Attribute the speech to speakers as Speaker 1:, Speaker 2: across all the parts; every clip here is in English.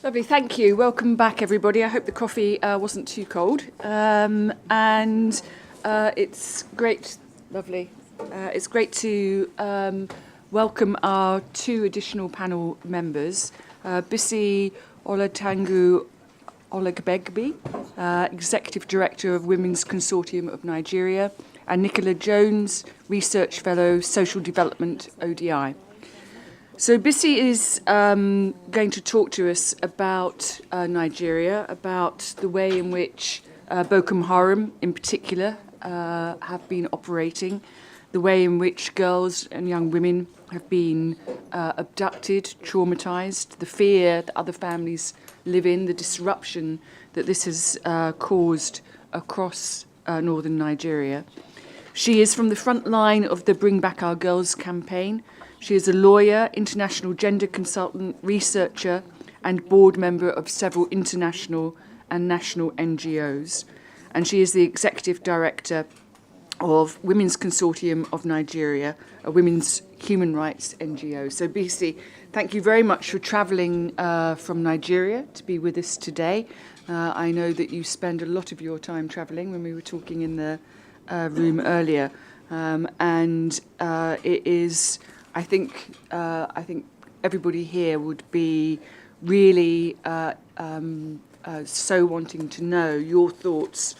Speaker 1: Lovely, thank you. Welcome back, everybody. I hope the coffee wasn't too cold. It's great, lovely. It's great to welcome our two additional panel members, Bisi Olatungu Olegbegbe, Executive Director of Women's Consortium of Nigeria, and Nicola Jones, Research Fellow, Social Development, ODI. So Bisi is going to talk to us about Nigeria, about the way in which Boko Haram in particular have been operating, the way in which girls and young women have been abducted, traumatized, the fear that other families live in, the disruption that this has caused across northern Nigeria. She is from the front line of the Bring Back Our Girls campaign. She is a lawyer, international gender consultant, researcher, and board member of several international and national NGOs. And she is the executive director of Women's Consortium of Nigeria, a women's human rights NGO. So Bisi, thank you very much for travelling from Nigeria to be with us today. I know that you spend a lot of your time travelling when we were talking in the room earlier. It is... I think everybody here would be really so wanting to know your thoughts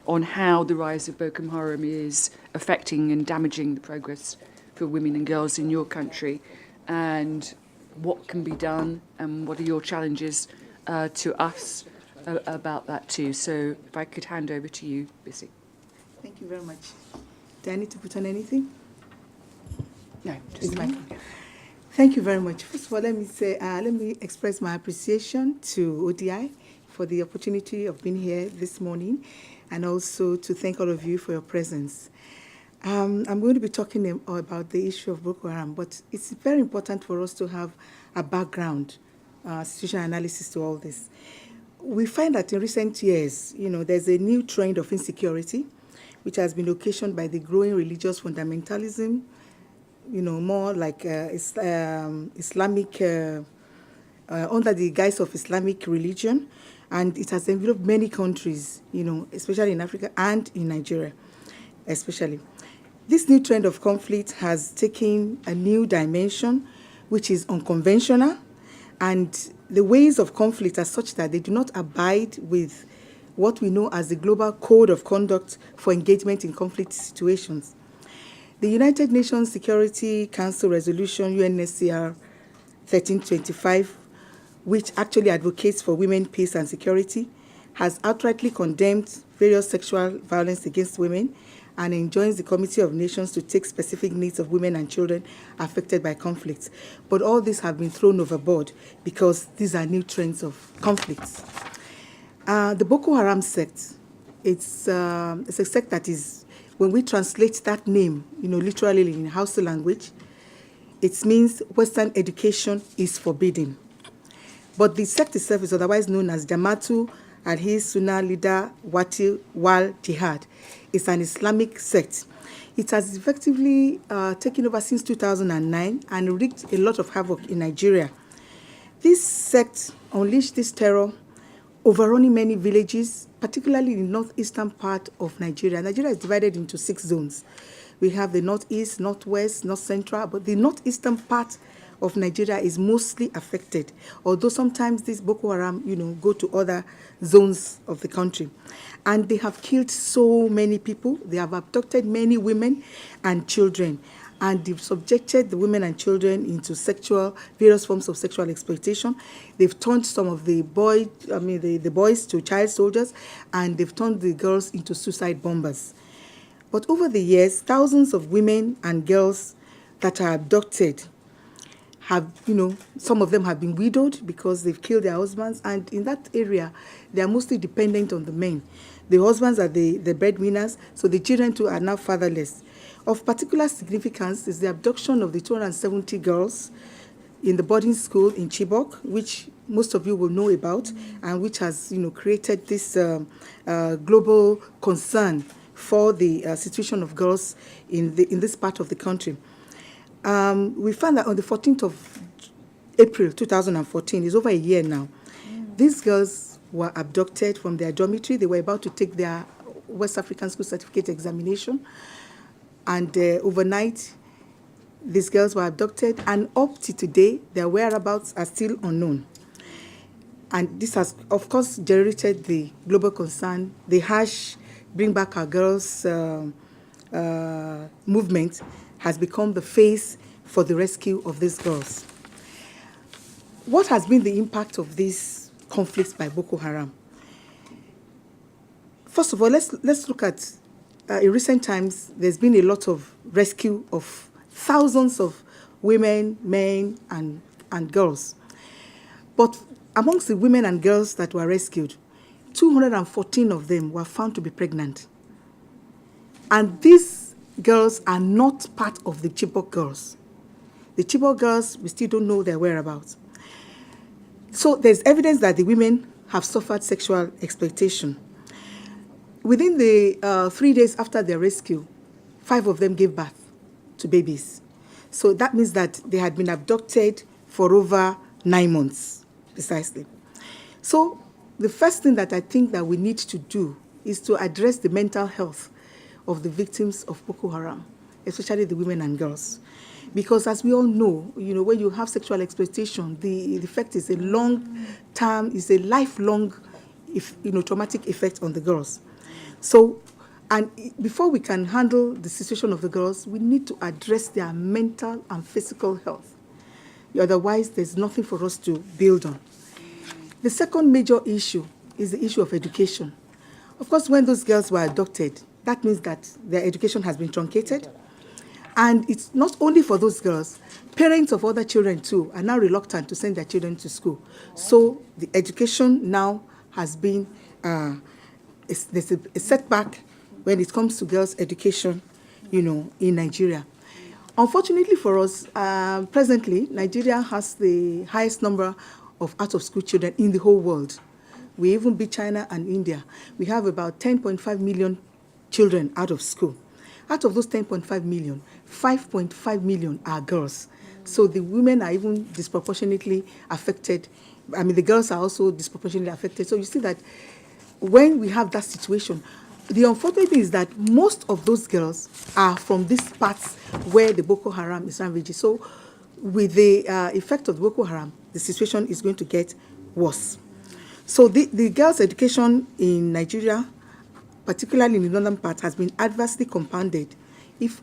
Speaker 1: on how the rise of Boko Haram is affecting and damaging the progress for women and girls in your country, and what can be done, and what are your challenges to us about that too. So if I could hand over to you, Bisi.
Speaker 2: Thank you very much. Do I need to put on anything?
Speaker 1: No, just
Speaker 2: Thank you very much. First of all, let me express my appreciation to ODI for the opportunity of being here this morning, and also to thank all of you for your presence. I'm going to be talking about the issue of Boko Haram, but it's very important for us to have a background, situational analysis to all this. We find that in recent years, there's a new trend of insecurity, which has been occasioned by the growing religious fundamentalism, more like Islamic, under the guise of Islamic religion. And it has enveloped many countries, especially in Africa and in Nigeria, especially. This new trend of conflict has taken a new dimension, which is unconventional. And the ways of conflict are such that they do not abide with what we know as the Global Code of Conduct for Engagement in Conflict Situations. The United Nations Security Council Resolution, UNSCR 1325, which actually advocates for women, peace, and security, has outrightly condemned various sexual violence against women and enjoins the Committee of Nations to take specific needs of women and children affected by conflicts. But all these have been thrown overboard because these are new trends of conflicts. The Boko Haram sect, it's a sect that is, when we translate that name, literally in Hausa language, it means Western education is forbidden. But the sect itself is otherwise known as Jama'atu al-His Sunnah Leader Wati Wal Jihad. It's an Islamic sect. It has effectively taken over since 2009 and wreaked a lot of havoc in Nigeria. This sect unleashed this terror, overrunning many villages, particularly in the northeastern part of Nigeria. Nigeria is divided into 6 zones. We have the northeast, northwest, north central, but the northeastern part of Nigeria is mostly affected, although sometimes these Boko Haram, go to other zones of the country. And they have killed so many people. They have abducted many women and children, and they've subjected the women and children into various forms of sexual exploitation. They've turned some of the boys to child soldiers, and they've turned the girls into suicide bombers. But over the years, thousands of women and girls that are abducted have, some of them have been widowed because they've killed their husbands, and in that area, they are mostly dependent on the men. The husbands are the breadwinners, so the children too are now fatherless. Of particular significance is the abduction of the 270 girls in the boarding school in Chibok, which most of you will know about, and which has, created this global concern for the situation of girls in this part of the country. We found that on the 14th of April 2014, it's over a year now, These girls were abducted from their dormitory. They were about to take their West African School Certificate examination. And overnight, these girls were abducted. And up to today, their whereabouts are still unknown. And this has, of course, generated the global concern. The harsh Bring Back Our Girls movement has become the face for the rescue of these girls. What has been the impact of these conflicts by Boko Haram? First of all, let's look at, in recent times, there's been a lot of rescue of thousands of women, men, and girls. But amongst the women and girls that were rescued, 214 of them were found to be pregnant. And these girls are not part of the Chibok girls. The Chibok girls, we still don't know their whereabouts. So there's evidence that the women have suffered sexual exploitation. Within the 3 days after their rescue, 5 of them gave birth to babies. So that means that they had been abducted for over 9 months, precisely. So the first thing that I think that we need to do is to address the mental health of the victims of Boko Haram, especially the women and girls. Because as we all know, when you have sexual exploitation, the effect is a long-term, is a lifelong, traumatic effect on the girls. So, and before we can handle the situation of the girls, we need to address their mental and physical health. Otherwise, there's nothing for us to build on. The second major issue is the issue of education. Of course, when those girls were adopted, that means that their education has been truncated. And it's not only for those girls, parents of other children too are now reluctant to send their children to school. So the education now has been, there's a setback when it comes to girls' education, in Nigeria. Unfortunately for us, presently, Nigeria has the highest number of out-of-school children in the whole world. We even beat China and India. We have about 10.5 million children out of school. Out of those 10.5 million, 5.5 million are girls. So the women are even disproportionately affected. I mean, the girls are also disproportionately affected. So you see that when we have that situation, the unfortunate thing is that most of those girls are from these parts where the Boko Haram is ravaging. So with the effect of the Boko Haram, the situation is going to get worse. So the girls' education in Nigeria, particularly in the northern part, has been adversely compounded if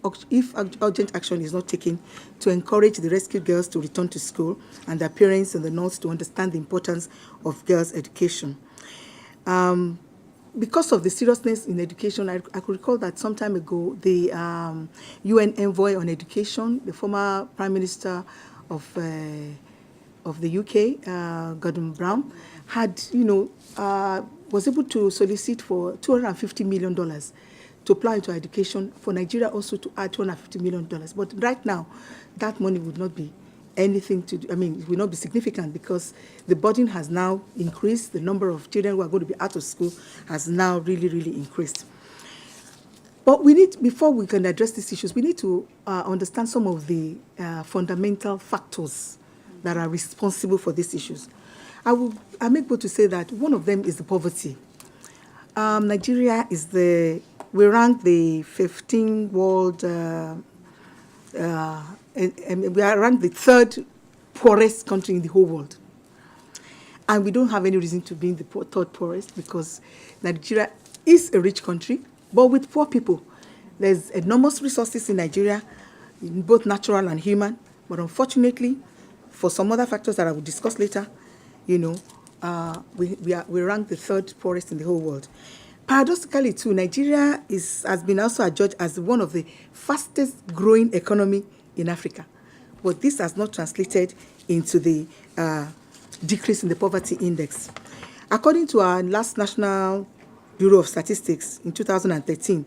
Speaker 2: urgent action is not taken to encourage the rescued girls to return to school and their parents in the north to understand the importance of girls' education. Because of the seriousness in education, I could recall that some time ago, the UN envoy on education, the former Prime Minister of the UK, Gordon Brown, had, was able to solicit for $250 million to plow into education, for Nigeria also to add $250 million. But right now, that money would not be anything to do, it will not be significant because the burden has now increased. The number of children who are going to be out of school has now really, really increased. But we need, before we can address these issues, we need to understand some of the fundamental factors that are responsible for these issues. I'm able to say that one of them is the poverty. Nigeria is we rank the 15th world, we are ranked the 3rd poorest country in the whole world. And we don't have any reason to be in the 3rd poorest because Nigeria is a rich country, but with poor people. There's enormous resources in Nigeria, both natural and human, but unfortunately, for some other factors that I will discuss later, we rank the 3rd poorest in the whole world. Paradoxically, too, Nigeria has been also adjudged as one of the fastest growing economy in Africa. But this has not translated into the decrease in the poverty index. According to our last National Bureau of Statistics in 2013,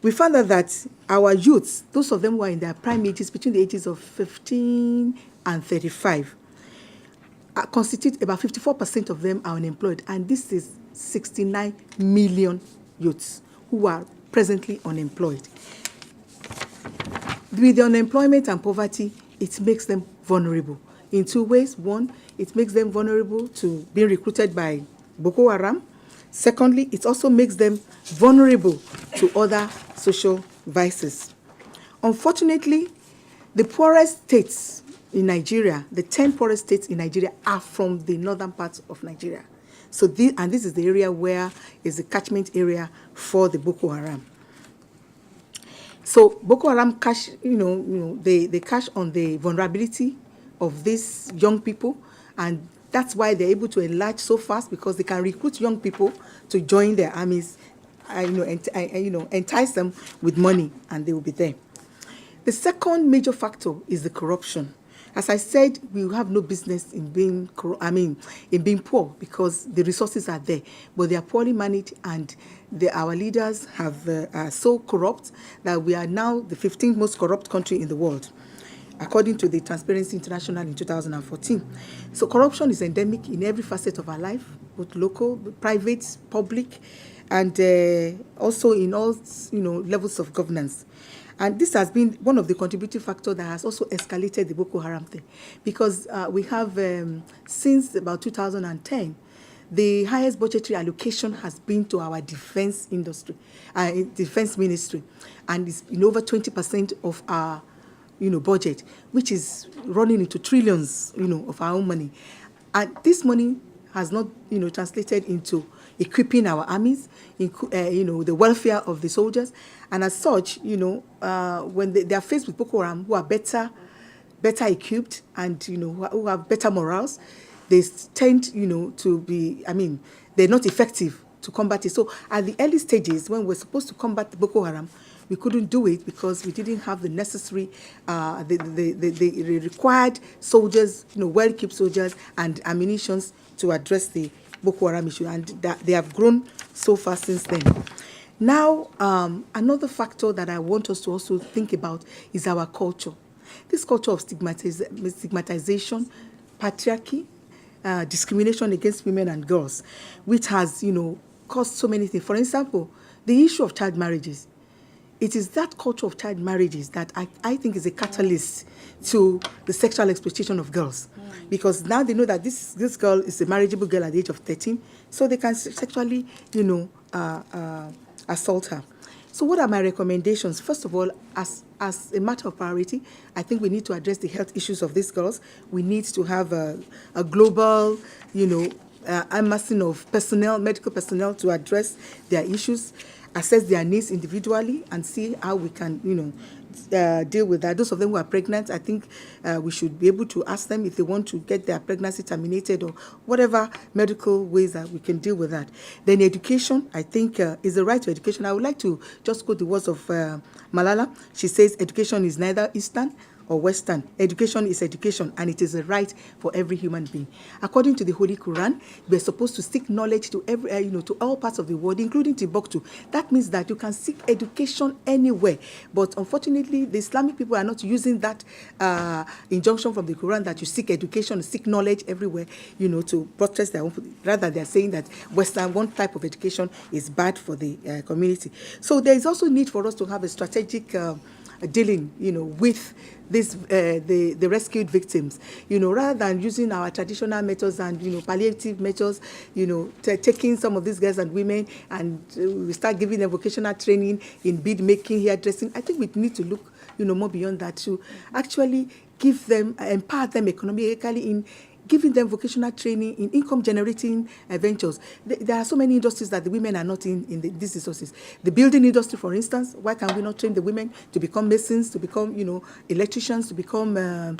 Speaker 2: we found out that our youths, those of them who are in their prime ages, between the ages of 15 and 35, constitute about 54% of them are unemployed. And this is 69 million youths who are presently unemployed. With the unemployment and poverty, it makes them vulnerable. in two ways. One, it makes them vulnerable to being recruited by Boko Haram. Secondly, it also makes them vulnerable to other social vices. Unfortunately, the poorest states in Nigeria, the 10 poorest states in Nigeria, are from the northern parts of Nigeria. So this is the area where is the catchment area for the Boko Haram. So Boko Haram cash, they cash on the vulnerability of these young people, and that's why they're able to enlarge so fast, because they can recruit young people to join their armies, entice them with money, and they will be there. The second major factor is the corruption. As I said, we have no business in being poor, because the resources are there, but they are poorly managed, and our leaders are so corrupt that we are now the 15th most corrupt country in the world, according to the Transparency International in 2014. So corruption is endemic in every facet of our life, both local, private, public, and also in all levels of governance. And this has been one of the contributing factors that has also escalated the Boko Haram thing, because we have, since about 2010, the highest budgetary allocation has been to our defense industry, defense ministry, and it's in over 20% of our budget, which is running into trillions, of our own money. And this money has not, translated into equipping our armies, the welfare of the soldiers. And as such, when they are faced with Boko Haram, who are better equipped and, who have better morals, they tend, to be, they're not effective to combat it. So at the early stages, when we're supposed to combat the Boko Haram, we couldn't do it because we didn't have the necessary, the required soldiers, well-equipped soldiers and ammunitions to address the Boko Haram issue, and they have grown so far since then. Now, another factor that I want us to also think about is our culture. This culture of stigmatization, patriarchy, discrimination against women and girls, which has, caused so many things. For example, the issue of child marriages. It is that culture of child marriages that I think is a catalyst to the sexual exploitation of girls. Because now they know that this girl is a marriageable girl at the age of 13, so they can sexually, assault her. So what are my recommendations? First of all, as a matter of priority, I think we need to address the health issues of these girls. We need to have a global, amassing of personnel, medical personnel, to address their issues, assess their needs individually, and see how we can, deal with that. Those of them who are pregnant, I think we should be able to ask them if they want to get their pregnancy terminated, or whatever medical ways that we can deal with that. Then education, I think, is the right to education. I would like to just quote the words of Malala. She says, education is neither Eastern or Western. Education is education, and it is a right for every human being. According to the Holy Quran, we are supposed to seek knowledge to every, to all parts of the world, including Timbuktu. That means that you can seek education anywhere. But unfortunately, the Islamic people are not using that injunction from the Quran that you seek education, seek knowledge everywhere, to protest their own. Rather, they are saying that one type of education is bad for the community. So there is also need for us to have a strategic dealing, with this the rescued victims, rather than using our traditional methods and palliative methods, taking some of these girls and women and we start giving them vocational training in bead making, hairdressing. I think we need to look, more beyond that to actually empower them economically in giving them vocational training in income-generating ventures. There are so many industries that the women are not in these resources. The building industry, for instance, why can we not train the women to become masons, to become, electricians, to become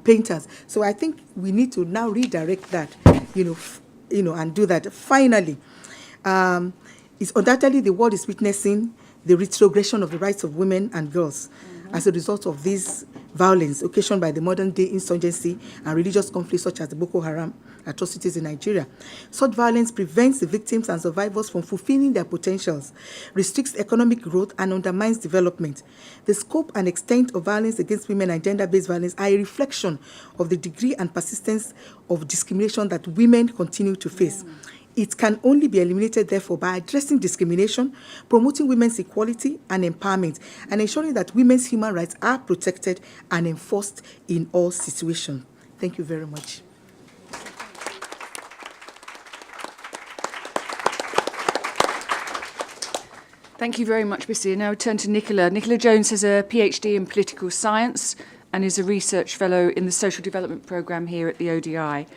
Speaker 2: painters? So I think we need to now redirect that, and do that. Finally, it's undoubtedly the world is witnessing the retrogression of the rights of women and girls as a result of this violence occasioned by the modern-day insurgency and religious conflicts such as the Boko Haram atrocities in Nigeria. Such violence prevents the victims and survivors from fulfilling their potentials, restricts economic growth, and undermines development. The scope and extent of violence against women and gender-based violence are a reflection of the degree and persistence of discrimination that women continue to face. It can only be eliminated, therefore, by addressing discrimination, promoting women's equality and empowerment, and ensuring that women's human rights are protected and enforced in all situations. Thank you very much.
Speaker 1: Thank you very much, Bissy. And now I turn to Nicola. Nicola Jones has a PhD in political science and is a research fellow in the social development programme here at the ODI.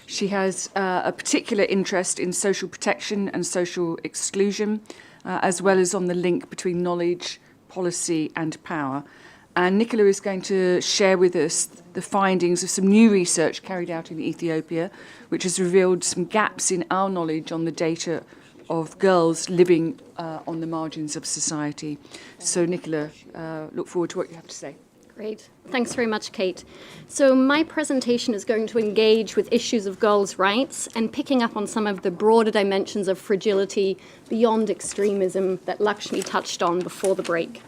Speaker 1: She has a particular interest in social protection and social exclusion, as well as on the link between knowledge, policy and power. And Nicola is going to share with us the findings of some new research carried out in Ethiopia, which has revealed some gaps in our knowledge on the data of girls living on the margins of society. So, Nicola, look forward to what you have to say.
Speaker 3: Great. Thanks very much, Kate. So my presentation is going to engage with issues of girls' rights and picking up on some of the broader dimensions of fragility beyond extremism that Lakshmi touched on before the break.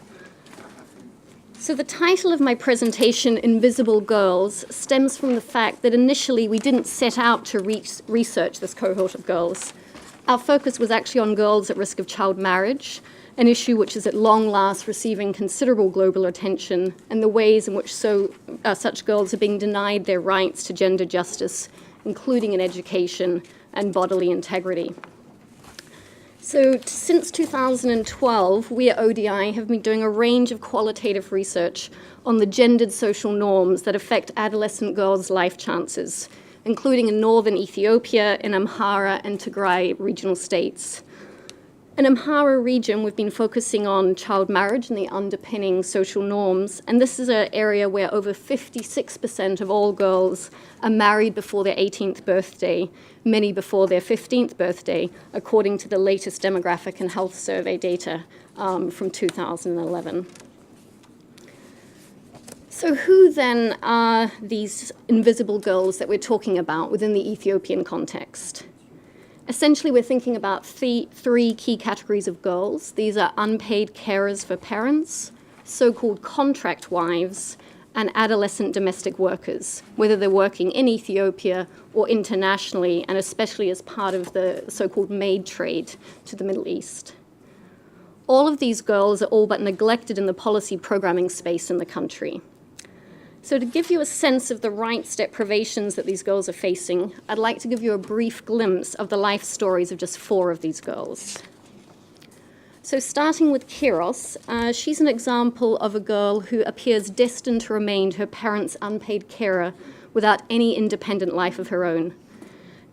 Speaker 3: So the title of my presentation, Invisible Girls, stems from the fact that initially we didn't set out to research this cohort of girls. Our focus was actually on girls at risk of child marriage, an issue which is at long last receiving considerable global attention, and the ways in which such girls are being denied their rights to gender justice, including in education and bodily integrity. So since 2012, we at ODI have been doing a range of qualitative research on the gendered social norms that affect adolescent girls' life chances, including in northern Ethiopia, in Amhara and Tigray regional states. In Amhara region, we've been focusing on child marriage and the underpinning social norms, and this is an area where over 56% of all girls are married before their 18th birthday, many before their 15th birthday, according to the latest demographic and health survey data from 2011. So who then are these invisible girls that we're talking about within the Ethiopian context? Essentially, we're thinking about three key categories of girls. These are unpaid carers for parents, so-called contract wives, and adolescent domestic workers, whether they're working in Ethiopia or internationally, and especially as part of the so-called maid trade to the Middle East. All of these girls are all but neglected in the policy programming space in the country. So to give you a sense of the rights deprivations that these girls are facing, I'd like to give you a brief glimpse of the life stories of just 4 of these girls. So starting with Quiroz, she's an example of a girl who appears destined to remain her parents' unpaid carer without any independent life of her own.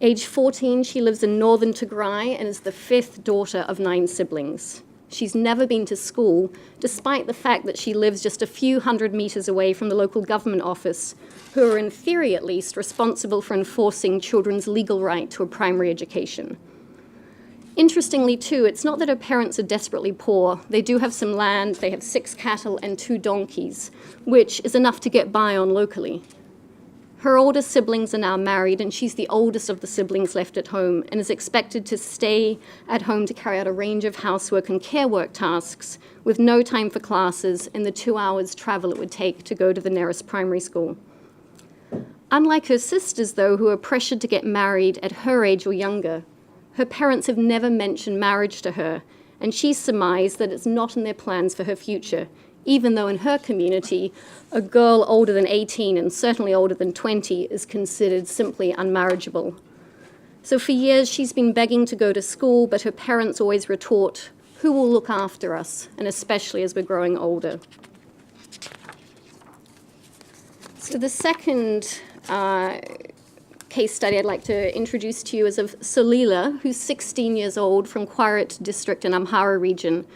Speaker 3: Age 14, she lives in northern Tigray and is the 5th daughter of 9 siblings. She's never been to school, despite the fact that she lives just a few hundred meters away from the local government office, who are, in theory at least, responsible for enforcing children's legal right to a primary education. Interestingly, too, it's not that her parents are desperately poor. They do have some land, they have 6 cattle and 2 donkeys, which is enough to get by on locally. Her older siblings are now married, and she's the oldest of the siblings left at home and is expected to stay at home to carry out a range of housework and care work tasks with no time for classes in the 2 hours travel it would take to go to the nearest primary school. Unlike her sisters, though, who are pressured to get married at her age or younger, her parents have never mentioned marriage to her, and she's surmised that it's not in their plans for her future, even though in her community, a girl older than 18 and certainly older than 20 is considered simply unmarriageable. So for years, she's been begging to go to school, but her parents always retort, "Who will look after us?" and especially as we're growing older. So the second case study I'd like to introduce to you is of Salalah, who's 16 years old from Quiroz district in Amhara region.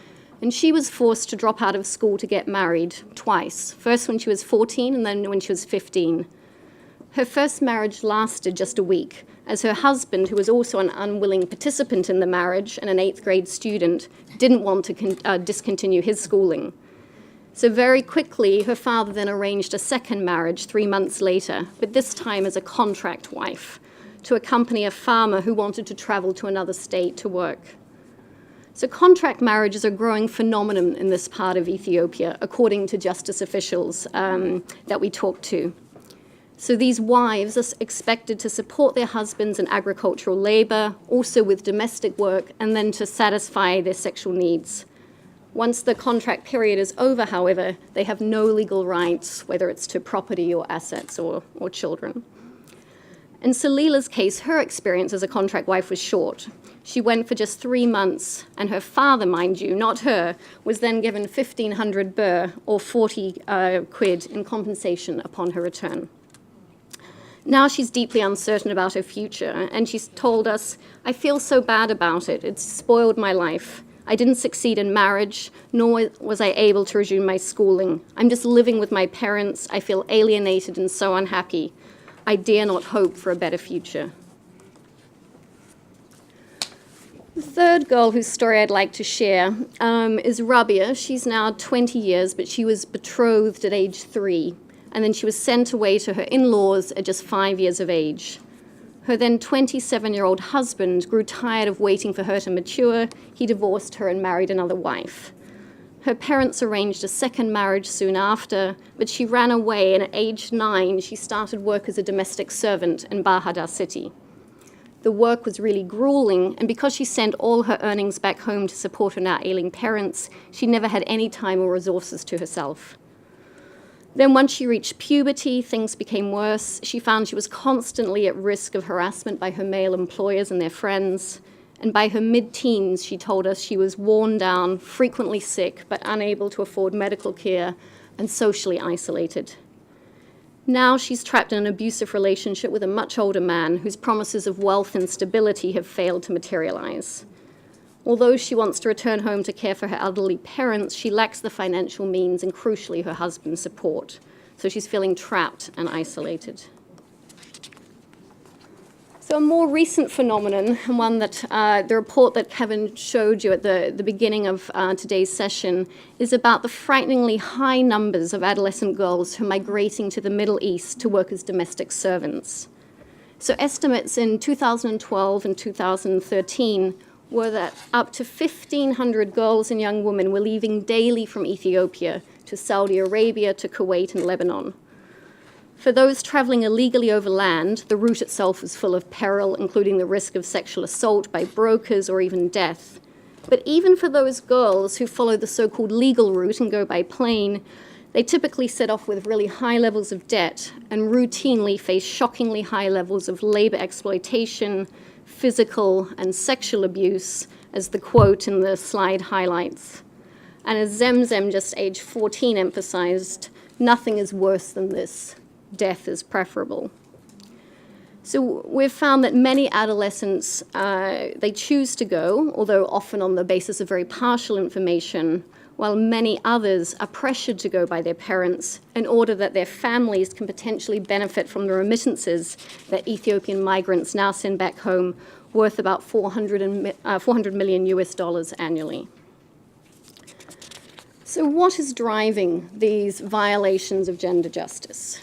Speaker 3: And she was forced to drop out of school to get married twice, first when she was 14 and then when she was 15. Her first marriage lasted just a week, as her husband, who was also an unwilling participant in the marriage and an 8th grade student, didn't want to discontinue his schooling. So very quickly, her father then arranged a second marriage 3 months later, but this time as a contract wife, to accompany a farmer who wanted to travel to another state to work. So contract marriage is a growing phenomenon in this part of Ethiopia, according to justice officials that we talked to. So these wives are expected to support their husbands in agricultural labor, also with domestic work, and then to satisfy their sexual needs. Once the contract period is over, however, they have no legal rights, whether it's to property or assets or children. In Salilah's case, her experience as a contract wife was short. She went for just 3 months, and her father, mind you, not her, was then given 1,500 birr, or 40 quid, in compensation upon her return. Now she's deeply uncertain about her future, and she's told us, "I feel so bad about it. It's spoiled my life. I didn't succeed in marriage, nor was I able to resume my schooling. I'm just living with my parents. I feel alienated and so unhappy. I dare not hope for a better future." The third girl whose story I'd like to share is Rabia. She's now 20 years, but she was betrothed at age 3, and then she was sent away to her in-laws at just 5 years of age. Her then 27-year-old husband grew tired of waiting for her to mature. He divorced her and married another wife. Her parents arranged a second marriage soon after, but she ran away, and at age 9, she started work as a domestic servant in Bahadar city. The work was really grueling, and because she sent all her earnings back home to support her now ailing parents, she never had any time or resources to herself. Then once she reached puberty, things became worse. She found she was constantly at risk of harassment by her male employers and their friends. And by her mid-teens, she told us she was worn down, frequently sick, but unable to afford medical care, and socially isolated. Now she's trapped in an abusive relationship with a much older man whose promises of wealth and stability have failed to materialize. Although she wants to return home to care for her elderly parents, she lacks the financial means and, crucially, her husband's support. So she's feeling trapped and isolated. So a more recent phenomenon, and one that the report that Kevin showed you at the beginning of today's session, is about the frighteningly high numbers of adolescent girls who are migrating to the Middle East to work as domestic servants. So estimates in 2012 and 2013 were that up to 1,500 girls and young women were leaving daily from Ethiopia to Saudi Arabia, to Kuwait and Lebanon. For those traveling illegally over land, the route itself was full of peril, including the risk of sexual assault by brokers or even death. But even for those girls who follow the so-called legal route and go by plane, they typically set off with really high levels of debt and routinely face shockingly high levels of labor exploitation, physical and sexual abuse, as the quote in the slide highlights. And as Zemzem, just age 14, emphasized, nothing is worse than this. Death is preferable. So we've found that many adolescents, they choose to go, although often on the basis of very partial information, while many others are pressured to go by their parents in order that their families can potentially benefit from the remittances that Ethiopian migrants now send back home, worth about $400 million US annually. So what is driving these violations of gender justice?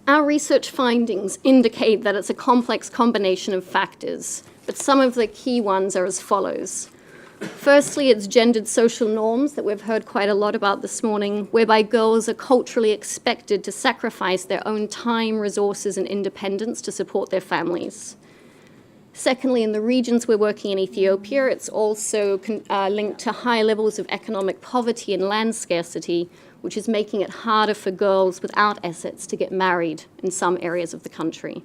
Speaker 3: Our research findings indicate that it's a complex combination of factors, but some of the key ones are as follows. Firstly, it's gendered social norms that we've heard quite a lot about this morning, whereby girls are culturally expected to sacrifice their own time, resources, and independence to support their families. Secondly, in the regions we're working in Ethiopia, it's also linked to high levels of economic poverty and land scarcity, which is making it harder for girls without assets to get married in some areas of the country.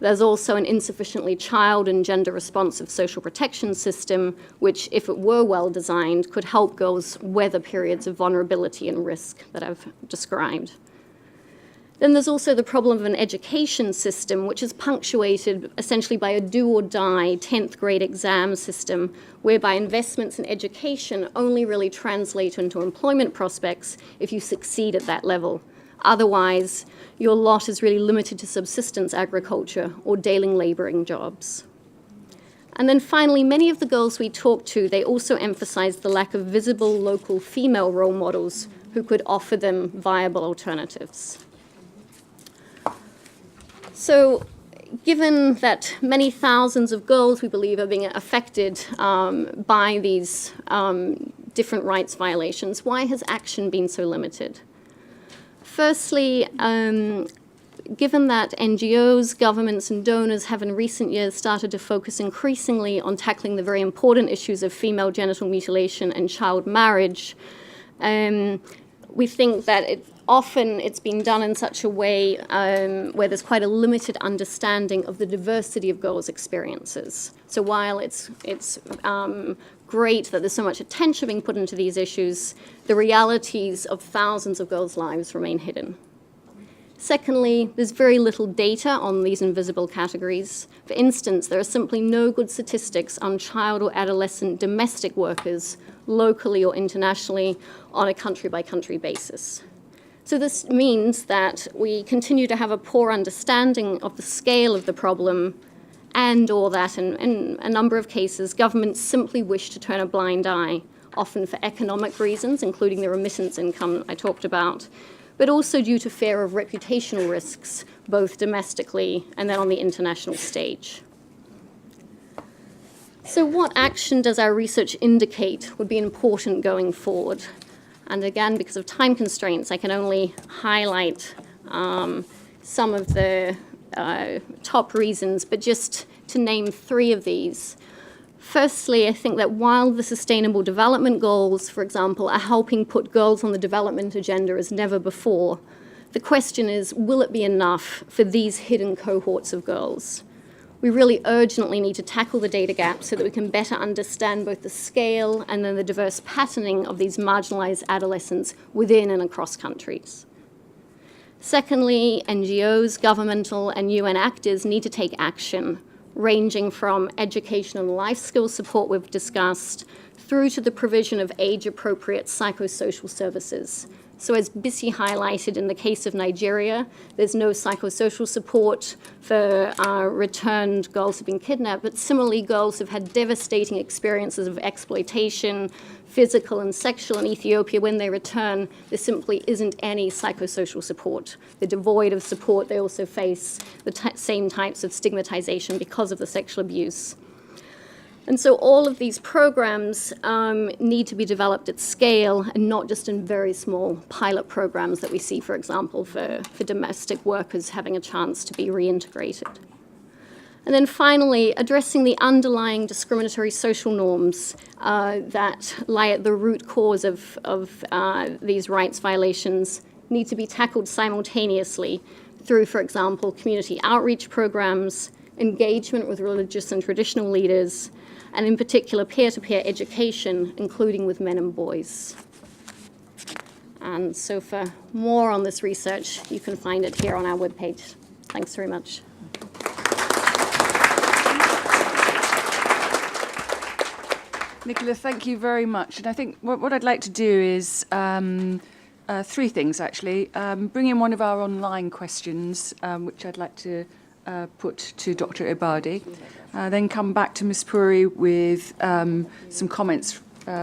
Speaker 3: There's also an insufficiently child and gender responsive social protection system, which, if it were well designed, could help girls weather periods of vulnerability and risk that I've described. Then there's also the problem of an education system, which is punctuated essentially by a do-or-die 10th grade exam system, whereby investments in education only really translate into employment prospects if you succeed at that level. Otherwise, your lot is really limited to subsistence agriculture or daily laboring jobs. And then finally, many of the girls we talked to, they also emphasized the lack of visible local female role models who could offer them viable alternatives. So given that many thousands of girls, we believe, are being affected by these different rights violations, why has action been so limited? Firstly, given that NGOs, governments, and donors have in recent years started to focus increasingly on tackling the very important issues of female genital mutilation and child marriage, we think that often it's been done in such a way where there's quite a limited understanding of the diversity of girls' experiences. So while it's great that there's so much attention being put into these issues, the realities of thousands of girls' lives remain hidden. Secondly, there's very little data on these invisible categories. For instance, there are simply no good statistics on child or adolescent domestic workers, locally or internationally, on a country-by-country basis. So this means that we continue to have a poor understanding of the scale of the problem, and or that in a number of cases, governments simply wish to turn a blind eye, often for economic reasons, including the remittance income I talked about, but also due to fear of reputational risks, both domestically and then on the international stage. So what action does our research indicate would be important going forward? And again, because of time constraints, I can only highlight some of the top reasons, but just to name 3 of these. Firstly, I think that while the Sustainable Development Goals, for example, are helping put girls on the development agenda as never before, the question is, will it be enough for these hidden cohorts of girls? We really urgently need to tackle the data gap so that we can better understand both the scale and then the diverse patterning of these marginalized adolescents within and across countries. Secondly, NGOs, governmental and UN actors need to take action, ranging from education and life skills support we've discussed, through to the provision of age-appropriate psychosocial services. So as Bisi highlighted in the case of Nigeria, there's no psychosocial support for returned girls who've been kidnapped, but similarly, girls who've had devastating experiences of exploitation, physical and sexual in Ethiopia, when they return, there simply isn't any psychosocial support. They're devoid of support. They also face the same types of stigmatization because of the sexual abuse. And so all of these programs need to be developed at scale and not just in very small pilot programs that we see, for example, for domestic workers having a chance to be reintegrated. And then finally, addressing the underlying discriminatory social norms that lie at the root cause of these rights violations need to be tackled simultaneously through, for example, community outreach programs, engagement with religious and traditional leaders, and in particular peer-to-peer education, including with men and boys. And so for more on this research, you can find it here on our webpage. Thanks very much.
Speaker 1: Nicola, thank you very much. And I think what I'd like to do is 3 things, actually. Bring in one of our online questions, which I'd like to put to Dr. Ebadi. Then come back to Ms. Puri with some comments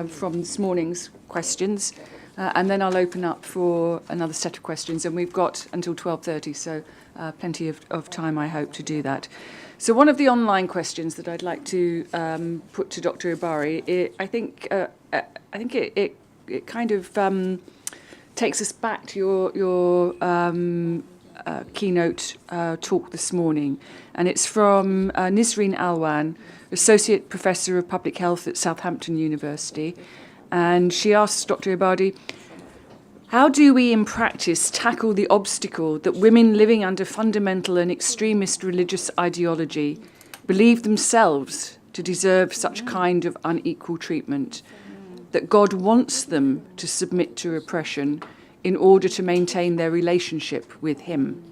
Speaker 1: from this morning's questions. And then I'll open up for another set of questions. And we've got until 12:30, so plenty of time, I hope, to do that. So one of the online questions that I'd like to put to Dr. Ebadi, I think it kind of takes us back to your keynote talk this morning, and it's from Nisreen Alwan, Associate Professor of Public Health at Southampton University, and she asks Dr. Ebadi, how do we in practice tackle the obstacle that women living under fundamental and extremist religious ideology believe themselves to deserve such kind of unequal treatment, that God wants them to submit to oppression in order to maintain their relationship with him?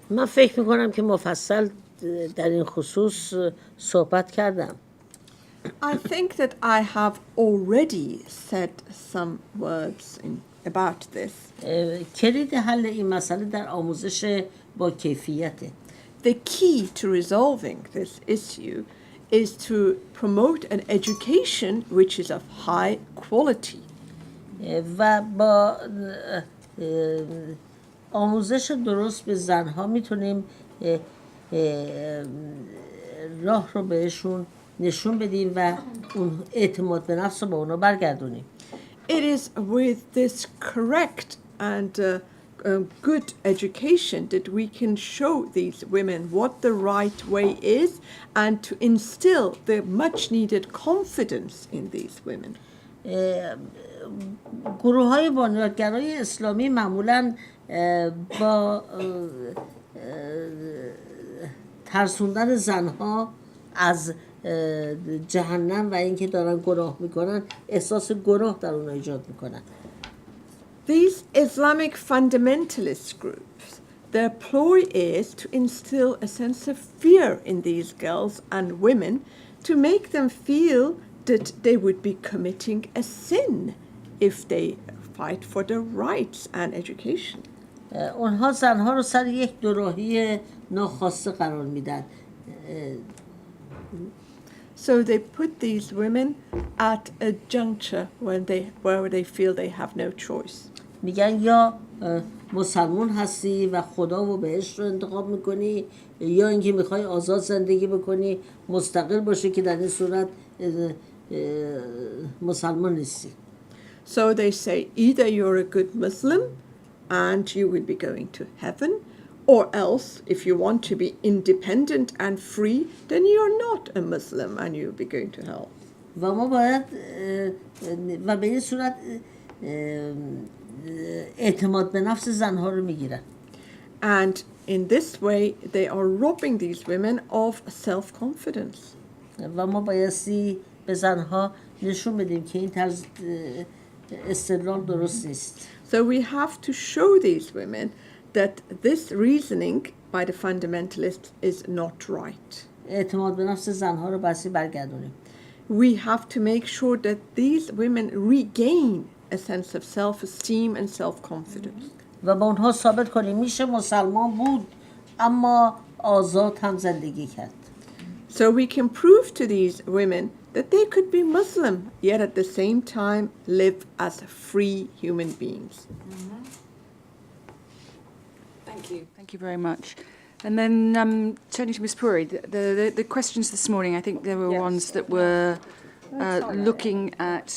Speaker 4: من فکر میکنم که مفصل در این خصوص صحبت کردم.
Speaker 5: I think that I have already said some words about this.
Speaker 4: کلید حل این مسئله در آموزش با کیفیته.
Speaker 5: The key to resolving this issue is to promote an education which is of high quality.
Speaker 4: و با آموزش درست به زنها میتونیم راه رو بهشون نشون بدیم و اون اعتماد به نفس رو به اونا برگردونیم.
Speaker 5: It is with this correct and good education that we can show these women what the right way is and to instill the much needed confidence in these women.
Speaker 4: گروه های بنیادگرای اسلامی معمولاً با ترسوندن زنها از جهنم و اینکه دارن گناه میکنن احساس گناه در اونها ایجاد میکنن.
Speaker 5: These Islamic fundamentalist groups, their ploy is to instill a sense of fear in these girls and women to make them feel that they would be committing a sin if they fight for their rights and education.
Speaker 4: اونها زنها رو سر یک دوراهی ناخواسته قرار میدن.
Speaker 5: So they put these women at a juncture where they feel they have no choice.
Speaker 4: میگن یا مسلمون هستی و خدا و بهشت رو انتخاب میکنی یا اینکه میخوای آزاد زندگی بکنی مستقل باشی که در این صورت مسلمان نیستی.
Speaker 5: So they say either you're a good Muslim and you will be going to heaven, or else if you want to be independent and free, then you're not a Muslim and you'll be going to hell.
Speaker 4: و ما باید و به این صورت اعتماد به نفس زنها رو میگیرن.
Speaker 5: And in this way they are robbing these women of self-confidence.
Speaker 4: و ما بایستی به زنها نشون بدیم که این طرز استدلال درست نیست.
Speaker 5: So we have to show these women that this reasoning by the fundamentalists is not right.
Speaker 4: اعتماد به نفس زنها رو بایستی برگردونیم.
Speaker 5: We have to make sure that these women regain a sense of self-esteem and self-confidence.
Speaker 4: و با اونها ثابت کنیم میشه مسلمان بود اما آزاد هم زندگی کرد.
Speaker 5: So we can prove to these women that they could be Muslim, yet at the same time live as free human beings.
Speaker 1: Thank you very much. And then turning to Ms. Puri, the questions this morning, I think there were ones that were looking at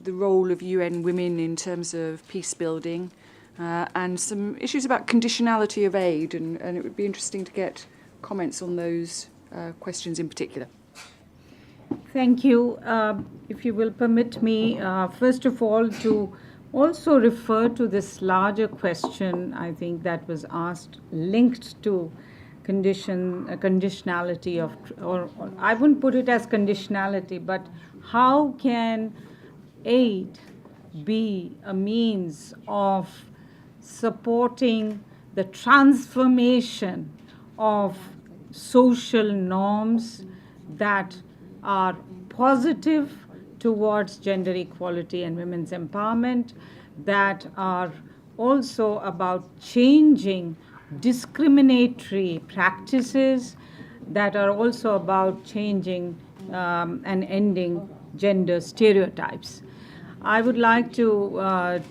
Speaker 1: the role of UN women in terms of peace building and some issues about conditionality of aid, and it would be interesting to get comments on those questions in particular.
Speaker 6: Thank you. If you will permit me, first of all, to also refer to this larger question, I think that was asked, linked to conditionality of, or I wouldn't put it as conditionality, but how can aid be a means of supporting the transformation of social norms that are positive towards gender equality and women's empowerment, that are also about changing discriminatory practices, that are also about changing and ending gender stereotypes. I would like to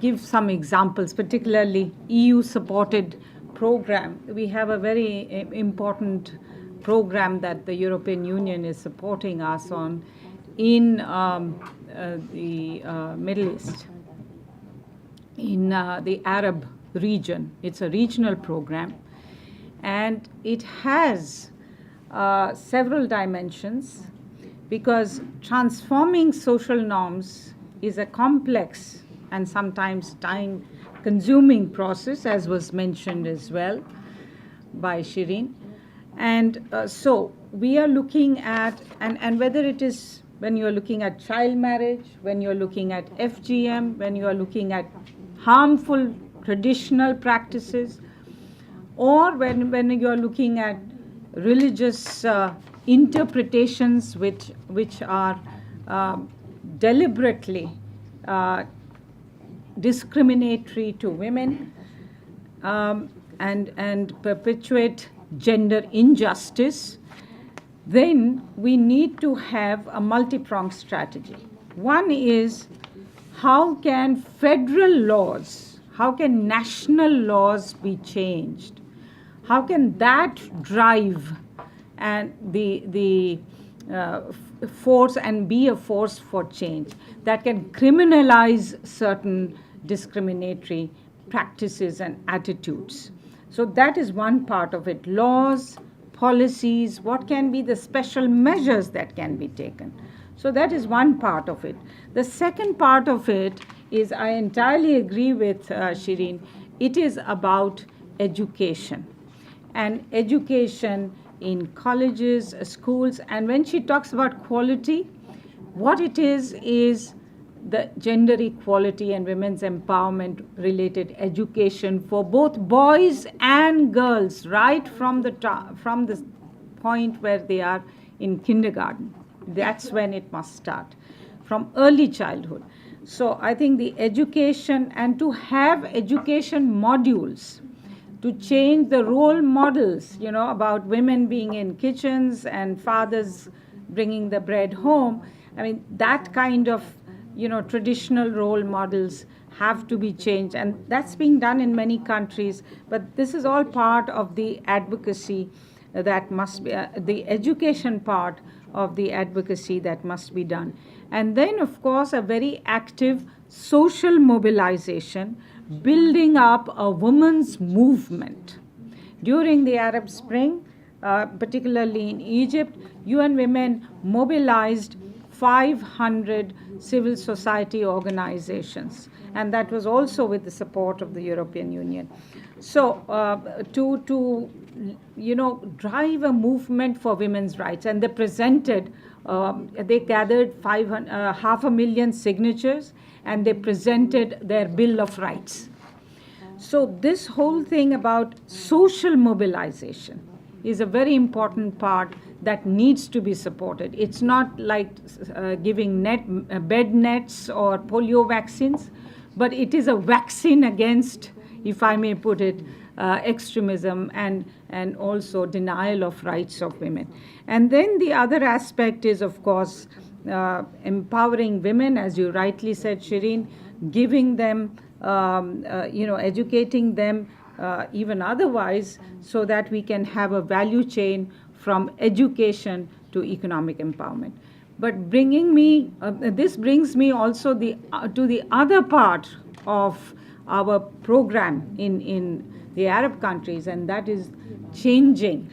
Speaker 6: give some examples, particularly EU-supported program. We have a very important program that the European Union is supporting us on in the Middle East, in the Arab region. It's a regional program, and it has several dimensions because transforming social norms is a complex and sometimes time-consuming process, as was mentioned as well by Shirin. And so we are looking at, and whether it is when you are looking at child marriage, when you are looking at FGM, when you are looking at harmful traditional practices, or when you are looking at religious interpretations which are deliberately discriminatory to women and perpetuate gender injustice, then we need to have a multi-pronged strategy. One is, how can federal laws, how can national laws be changed? How can that drive and force and be a force for change, that can criminalize certain discriminatory practices and attitudes. So that is one part of it. Laws, policies, what can be the special measures that can be taken. So that is one part of it. The second part of it is, I entirely agree with Shirin, it is about education. And education in colleges, schools, and when she talks about quality, what it is the gender equality and women's empowerment related education for both boys and girls, right from the point where they are in kindergarten. That's when it must start, from early childhood. So I think the education, and to have education modules, to change the role models, about women being in kitchens and fathers bringing the bread home. I mean, that kind of, traditional role models have to be changed. And that's being done in many countries. But this is all part of the advocacy that must be, the education part of the advocacy that must be done. And then, of course, a very active social mobilization, building up a women's movement. During the Arab Spring, particularly in Egypt, UN Women mobilized 500 civil society organizations, and that was also with the support of the European Union. So to drive a movement for women's rights, and they presented, they gathered 500,000 signatures, and they presented their Bill of Rights. So this whole thing about social mobilization is a very important part that needs to be supported. It's not like giving bed nets or polio vaccines, but it is a vaccine against, if I may put it, extremism and also denial of rights of women. And then the other aspect is, of course, empowering women, as you rightly said, Shirin, giving them, educating them, even otherwise, so that we can have a value chain from education to economic empowerment. But this brings me also to the other part of our program in the Arab countries, and that is changing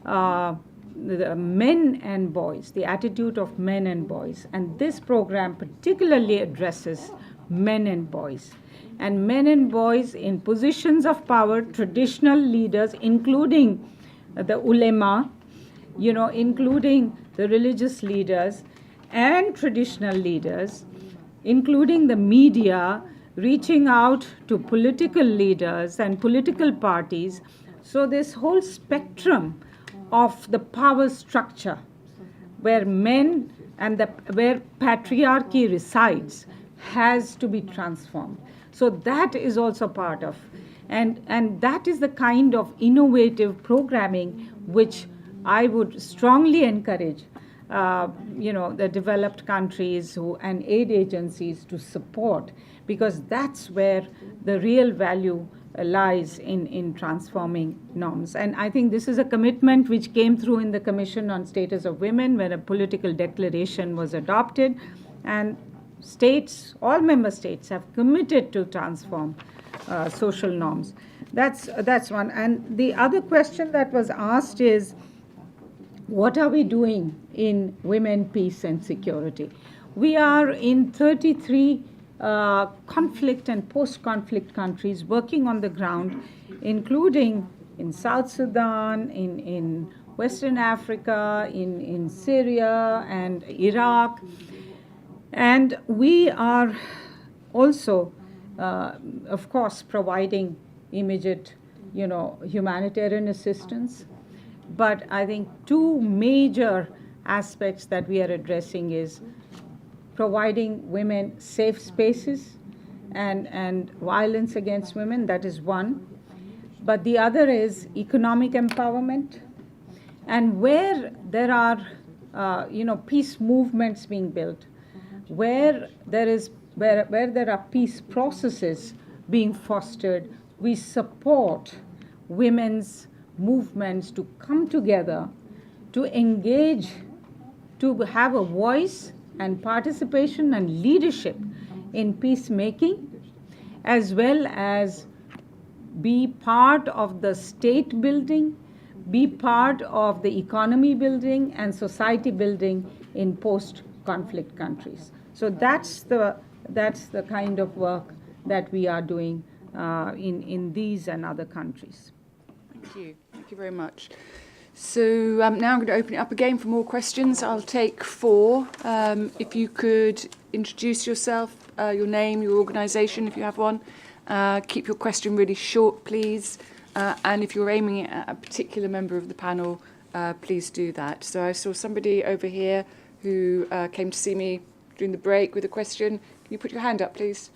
Speaker 6: the men and boys, the attitude of men and boys. And this program particularly addresses men and boys. And men and boys in positions of power, traditional leaders, including the ulema, including the religious leaders and traditional leaders, including the media, reaching out to political leaders and political parties. So this whole spectrum of the power structure where men and where patriarchy resides has to be transformed. So that is also part of, and that is the kind of innovative programming which I would strongly encourage, the developed countries and aid agencies to support, because that's where the real value lies in transforming norms. And I think this is a commitment which came through in the Commission on Status of Women, when a political declaration was adopted, and states, all member states, have committed to transform social norms. That's one. And the other question that was asked is, what are we doing in women, peace, and security? We are in 33 conflict and post-conflict countries working on the ground, including in South Sudan, in Western Africa, in Syria and Iraq. And we are also, of course, providing immediate, humanitarian assistance. But I think two major aspects that we are addressing is providing women safe spaces and violence against women. That is one. But the other is economic empowerment. And where there are, peace movements being built, where there are peace processes being fostered, we support women's movements to come together, to engage to have a voice and participation and leadership in peacemaking, as well as be part of the state building, be part of the economy building and society building in post-conflict countries. So that's the kind of work that we are doing in these and other countries.
Speaker 1: Thank you very much. So now I'm going to open it up again for more questions. I'll take 4. If you could introduce yourself, your name, your organisation, if you have one. Keep your question really short, please. And if you're aiming it at a particular member of the panel, please do that. So I saw somebody over here who came to see me during the break with a question. Can you put your hand up, please?